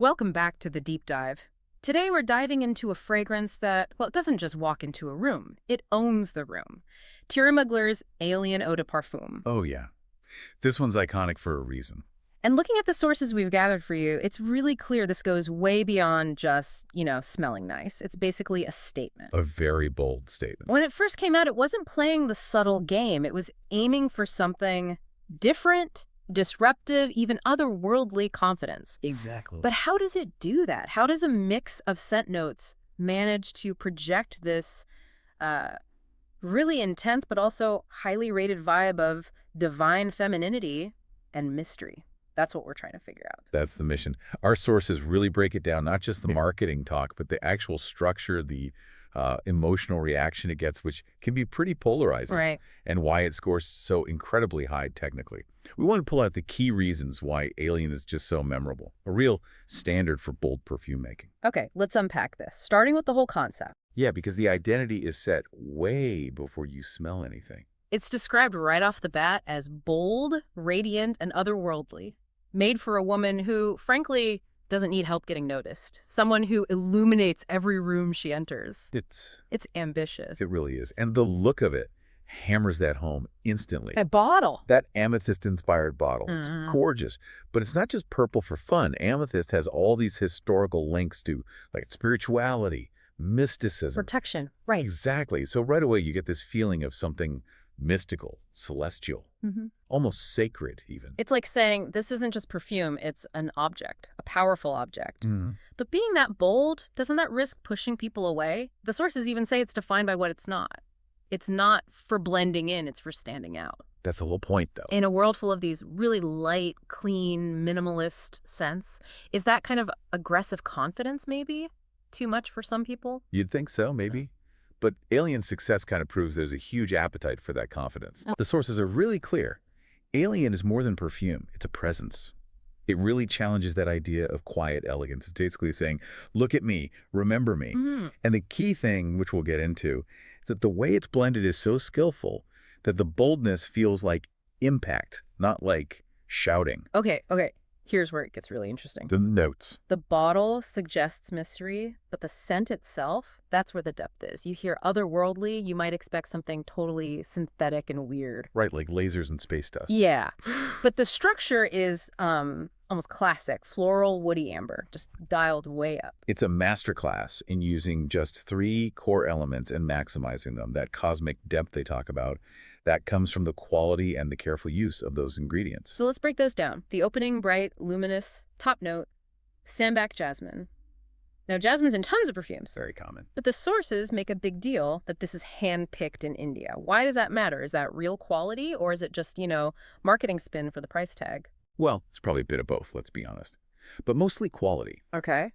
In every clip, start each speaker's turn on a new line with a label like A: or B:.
A: Welcome back to the deep dive. Today we're diving into a fragrance that, well, it doesn't just walk into a room, it owns the room. Thierry Mugler's Alien Eau de Parfum.
B: Oh, yeah. This one's iconic for a reason.
A: And looking at the sources we've gathered for you, it's really clear this goes way beyond just, smelling nice. It's basically a statement.
B: A very bold statement.
A: When it first came out, it wasn't playing the subtle game. It was aiming for something different, disruptive, even otherworldly confidence.
B: Exactly.
A: But how does it do that? How does a mix of scent notes manage to project this really intense but also highly rated vibe of divine femininity and mystery? That's what we're trying to figure out.
B: That's the mission. Our sources really break it down, not just the marketing talk, but the actual structure, the emotional reaction it gets, which can be pretty polarizing,
A: Right.
B: and why it scores so incredibly high technically. We want to pull out the key reasons why Alien is just so memorable, a real standard for bold perfume making.
A: Okay, let's unpack this, starting with the whole concept.
B: Yeah, because the identity is set way before you smell anything.
A: It's described right off the bat as bold, radiant, and otherworldly, made for a woman who, frankly, doesn't need help getting noticed. Someone who illuminates every room she enters.
B: It's
A: ambitious.
B: It really is. And the look of it hammers that home instantly.
A: A bottle.
B: That amethyst-inspired bottle, it's gorgeous. But it's not just purple for fun. Amethyst has all these historical links to like spirituality, mysticism.
A: Protection, right.
B: Exactly. So right away you get this feeling of something mystical, celestial, almost sacred even.
A: It's like saying, this isn't just perfume, it's an object, a powerful object. But being that bold, doesn't that risk pushing people away? The sources even say it's defined by what it's not. It's not for blending in, it's for standing out.
B: That's the whole point, though.
A: In a world full of these really light, clean, minimalist scents, is that kind of aggressive confidence maybe too much for some people?
B: You'd think so, maybe. But Alien's success kind of proves there's a huge appetite for that confidence. The sources are really clear. Alien is more than perfume. It's a presence. It really challenges that idea of quiet elegance. It's basically saying, look at me, remember me. And the key thing, which we'll get into, is that the way it's blended is so skillful that the boldness feels like impact, not like shouting.
A: Okay. Here's where it gets really interesting.
B: The notes.
A: The bottle suggests mystery, but the scent itself, that's where the depth is. You hear otherworldly, you might expect something totally synthetic and weird.
B: Right, like lasers and space dust.
A: Yeah. But the structure is almost classic, floral-woody-amber, just dialed way up.
B: It's a masterclass in using just 3 core elements and maximizing them. That cosmic depth they talk about, that comes from the quality and the careful use of those ingredients.
A: So let's break those down. The opening, bright, luminous, top note, Sambac Jasmine. Now, jasmine's in tons of perfumes.
B: Very common.
A: But the sources make a big deal that this is hand-picked in India. Why does that matter? Is that real quality, or is it just, marketing spin for the price tag?
B: Well, it's probably a bit of both, let's be honest. But mostly quality.
A: Okay.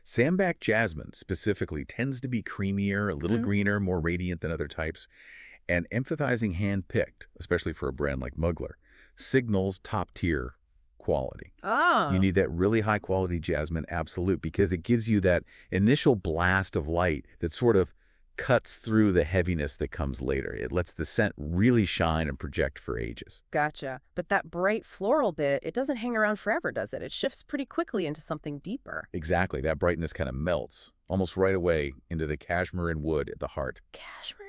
B: Sambac Jasmine specifically tends to be creamier, a little greener, more radiant than other types. And emphasizing hand-picked, especially for a brand like Mugler, signals top-tier quality.
A: Oh.
B: You need that really high-quality jasmine, absolute, because it gives you that initial blast of light that sort of cuts through the heaviness that comes later. It lets the scent really shine and project for ages.
A: Gotcha. But that bright floral bit, it doesn't hang around forever, does it? It shifts pretty quickly into something deeper.
B: Exactly. That brightness kind of melts almost right away into the cashmere and wood at the heart.
A: Cashmere?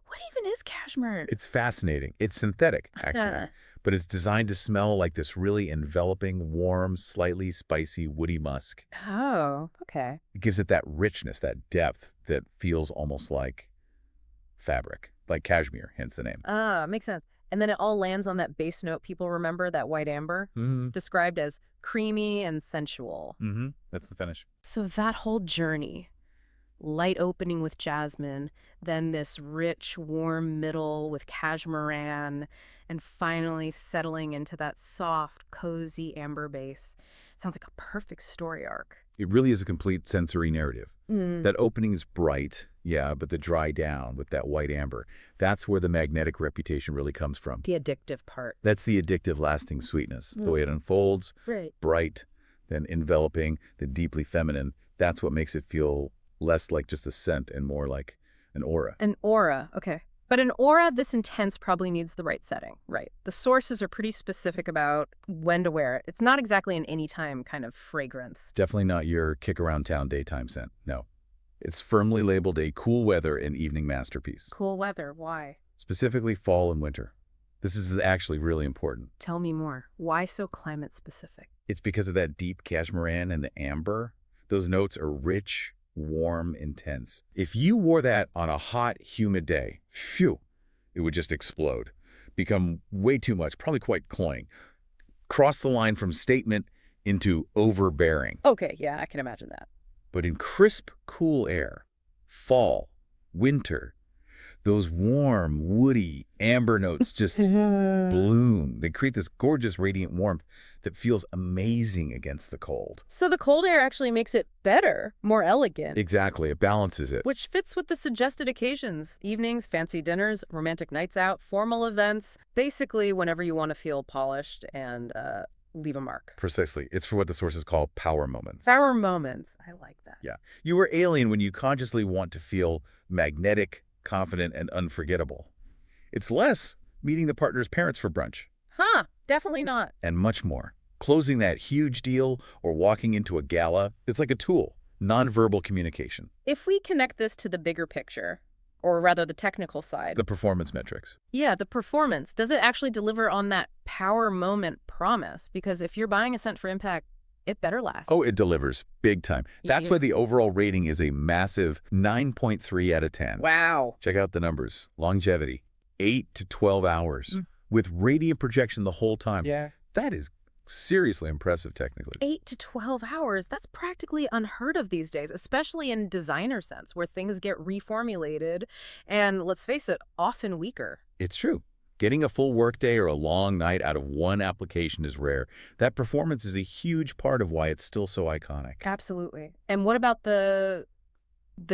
A: What even is cashmere?
B: It's fascinating. It's synthetic, actually. But it's designed to smell like this really enveloping, warm, slightly spicy, woody musk.
A: Oh, okay.
B: It gives it that richness, that depth that feels almost like fabric, like cashmere, hence the name.
A: Makes sense. And then it all lands on that base note people remember, that white amber, described as creamy and sensual.
B: That's the finish.
A: So that whole journey, light opening with jasmine, then this rich, warm middle with cashmeran, and finally settling into that soft, cozy amber base. Sounds like a perfect story arc.
B: It really is a complete sensory narrative. That opening is bright, yeah, but the dry down with that white amber, that's where the magnetic reputation really comes from.
A: The addictive part.
B: That's the addictive, lasting sweetness. The way it unfolds, bright, then enveloping, then deeply feminine. That's what makes it feel less like just a scent and more like an aura.
A: An aura, okay. But an aura this intense probably needs the right setting, right? The sources are pretty specific about when to wear it. It's not exactly an anytime kind of fragrance.
B: Definitely not your kick-around-town daytime scent, no. It's firmly labeled a cool weather and evening masterpiece.
A: Cool weather, why?
B: Specifically fall and winter. This is actually really important.
A: Tell me more. Why so climate specific?
B: It's because of that deep cashmeran and the amber. Those notes are rich, warm, intense. If you wore that on a hot, humid day, phew, it would just explode. Become way too much, probably quite cloying. Cross the line from statement into overbearing.
A: Okay, yeah, I can imagine that.
B: But in crisp, cool air, fall, winter, those warm, woody, amber notes just bloom. They create this gorgeous, radiant warmth that feels amazing against the cold.
A: So the cold air actually makes it better, more elegant.
B: Exactly. It balances it.
A: Which fits with the suggested occasions. Evenings, fancy dinners, romantic nights out, formal events. Basically, whenever you want to feel polished and leave a mark.
B: Precisely. It's for what the sources call power moments.
A: Power moments. I like that.
B: Yeah. You are alien when you consciously want to feel magnetic, confident, and unforgettable. It's less meeting the partner's parents for brunch.
A: Huh, definitely not.
B: And much more. Closing that huge deal or walking into a gala, it's like a tool, nonverbal communication.
A: If we connect this to the bigger picture, or rather the technical side.
B: The performance metrics.
A: Yeah, the performance. Does it actually deliver on that power moment promise? Because if you're buying a scent for impact, it better last.
B: Oh, it delivers big time. That's why the overall rating is a massive 9.3 out of 10.
A: Wow.
B: Check out the numbers. Longevity, 8 to 12 hours with radiant projection the whole time.
A: Yeah.
B: That is seriously impressive technically.
A: 8 to 12 hours, that's practically unheard of these days, especially in designer scents where things get reformulated and, let's face it, often weaker.
B: It's true. Getting a full workday or a long night out of one application is rare. That performance is a huge part of why it's still so iconic.
A: Absolutely. And what about the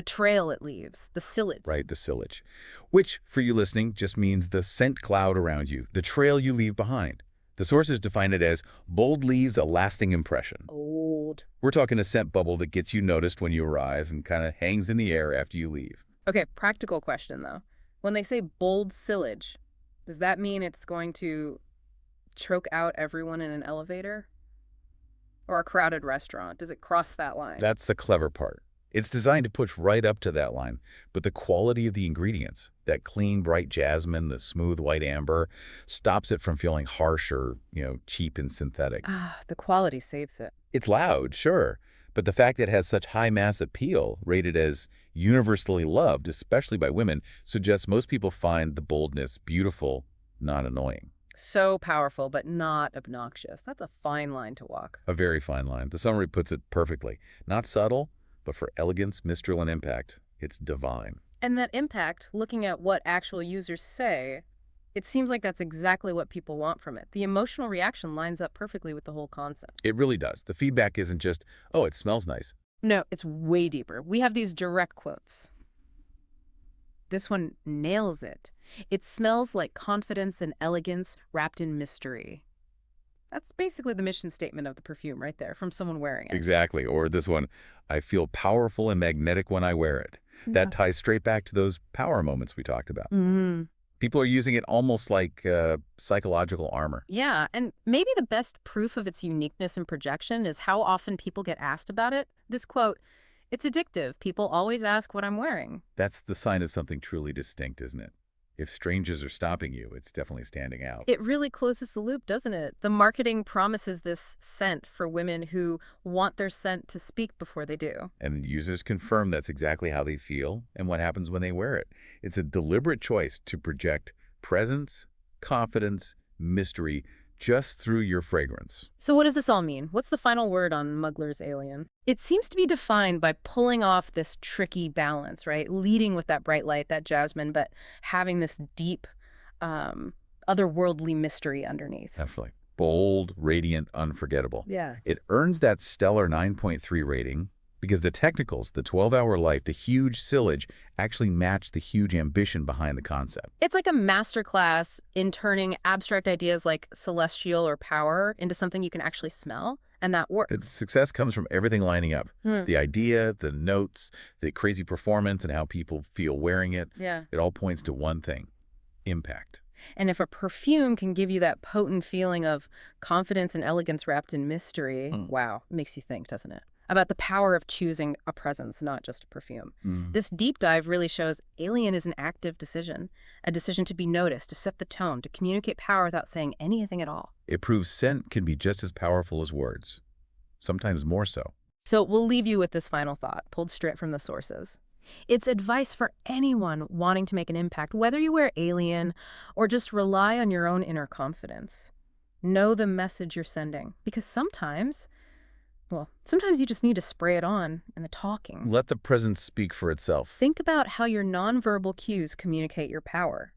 A: trail it leaves, the sillage?
B: Right, the sillage. Which, for you listening, just means the scent cloud around you, the trail you leave behind. The sources define it as bold leaves a lasting impression.
A: Bold.
B: We're talking a scent bubble that gets you noticed when you arrive and kind of hangs in the air after you leave.
A: Okay, practical question though. When they say bold sillage, does that mean it's going to choke out everyone in an elevator? Or a crowded restaurant? Does it cross that line?
B: That's the clever part. It's designed to push right up to that line, but the quality of the ingredients, that clean, bright jasmine, the smooth white amber, stops it from feeling harsh or, cheap and synthetic.
A: The quality saves it.
B: It's loud, sure, but the fact that it has such high mass appeal, rated as universally loved, especially by women, suggests most people find the boldness beautiful, not annoying.
A: So powerful, but not obnoxious. That's a fine line to walk.
B: A very fine line. The summary puts it perfectly. Not subtle, but for elegance, mystery, and impact, it's divine.
A: And that impact, looking at what actual users say, it seems like that's exactly what people want from it. The emotional reaction lines up perfectly with the whole concept.
B: It really does. The feedback isn't just, oh, it smells nice.
A: No, it's way deeper. We have these direct quotes. This one nails it. It smells like confidence and elegance wrapped in mystery. That's basically the mission statement of the perfume right there from someone wearing it.
B: Exactly. Or this one, I feel powerful and magnetic when I wear it. That ties straight back to those power moments we talked about. People are using it almost like psychological armor.
A: Yeah, and maybe the best proof of its uniqueness and projection is how often people get asked about it. This quote, "It's addictive. People always ask what I'm wearing."
B: That's the sign of something truly distinct, isn't it? If strangers are stopping you, it's definitely standing out.
A: It really closes the loop, doesn't it? The marketing promises this scent for women who want their scent to speak before they do.
B: And users confirm that's exactly how they feel and what happens when they wear it. It's a deliberate choice to project presence, confidence, mystery just through your fragrance.
A: So what does this all mean? What's the final word on Mugler's Alien? It seems to be defined by pulling off this tricky balance, right? Leading with that bright light, that jasmine, but having this deep, otherworldly mystery underneath.
B: Definitely. Bold, radiant, unforgettable.
A: Yeah.
B: It earns that stellar 9.3 rating because the technicals, the 12-hour life, the huge sillage actually match the huge ambition behind the concept.
A: It's like a masterclass in turning abstract ideas like celestial or power into something you can actually smell. And that works.
B: Success comes from everything lining up.
A: Hmm.
B: The idea, the notes, the crazy performance, and how people feel wearing it.
A: Yeah.
B: It all points to one thing: impact.
A: And if a perfume can give you that potent feeling of confidence and elegance wrapped in mystery, wow, it makes you think, doesn't it? About the power of choosing a presence, not just a perfume. This deep dive really shows Alien is an active decision, a decision to be noticed, to set the tone, to communicate power without saying anything at all.
B: It proves scent can be just as powerful as words, sometimes more so.
A: So we'll leave you with this final thought, pulled straight from the sources. It's advice for anyone wanting to make an impact, whether you wear Alien or just rely on your own inner confidence. Know the message you're sending, because sometimes you just need to spray it on in the talking.
B: Let the presence speak for itself.
A: Think about how your nonverbal cues communicate your power.